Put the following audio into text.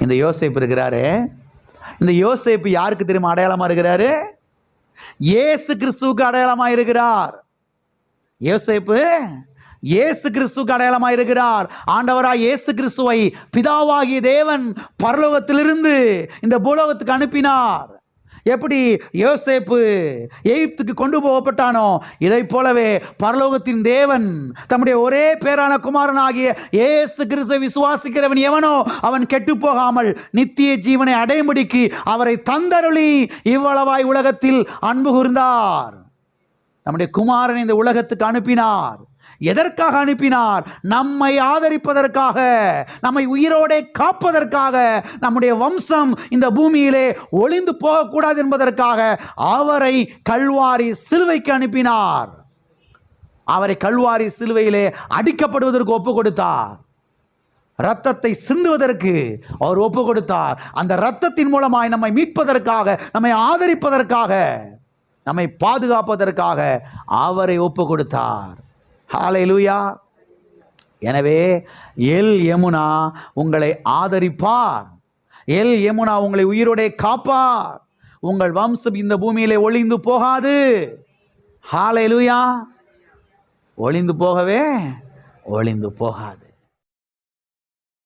இந்த யோசேப்பு இருக்கிறாரு, இந்த யோசேப்பு யாருக்கு தெரியுமா அடையாளமா இருக்கிறாரு? இயேசு கிறிஸ்துவுக்கு அடையாளமா இருக்கிறார். யோசேப்பு இயேசு கிறிஸ்துவுக்கு அடையாளமா இருக்கிறார். ஆண்டவராய் இயேசு கிறிஸ்துவை பிதாவாகிய தேவன் பரலோகத்திலிருந்து இந்த பூலோகத்துக்கு அனுப்பினார். எப்படி யோசேப்பு எகிப்துக்கு கொண்டு போகப்பட்டானோ, இதை போலவே பரலோகத்தின் தேவன் தம்முடைய ஒரே பேரான குமாரனாகிய இயேசு கிறிஸ்துவை விசுவாசிக்கிறவன் எவனோ அவன் கெட்டு போகாமல் நித்திய ஜீவனை அடையும்படிக்கு அவரை தந்தருளி இவ்வளவாய் உலகத்தில் அன்பு கூர்ந்தார். நம்முடைய குமாரனை இந்த உலகத்துக்கு அனுப்பினார். எதற்காக அனுப்பினார்? நம்மை ஆதரிப்பதற்காக, நம்மை உயிரோടെ காப்பதற்காக, நம்முடைய வம்சம் இந்த பூமியிலே ஒளிந்து போகக்கூடாது என்பதற்காக அவரை கல்வாரி சிலுவைக்கு அனுப்பினார். அவரை கல்வாரி சிலுவையிலே அடிக்கப்படுவதற்கு ஒப்பு கொடுத்தார். இரத்தத்தை சிந்துவதற்கு அவர் ஒப்பு கொடுத்தார். அந்த இரத்தத்தின் மூலமாய் நம்மை மீட்பதற்காக, நம்மை ஆதரிப்பதற்காக, நம்மை பாதுகாப்பதற்காக அவரை ஒப்பு கொடுத்தார். ஹல்லேலூயா. எனவே எல் யமுனா உங்களை ஆதரிப்பார். எல் யமுனா உங்களை உயிரோടെ காப்பார். உங்கள் வம்சம் இந்த பூமியிலே ஒளிந்து போகாது. ஹல்லேலூயா. ஒளிந்து போகவே ஒளிந்து போகாது.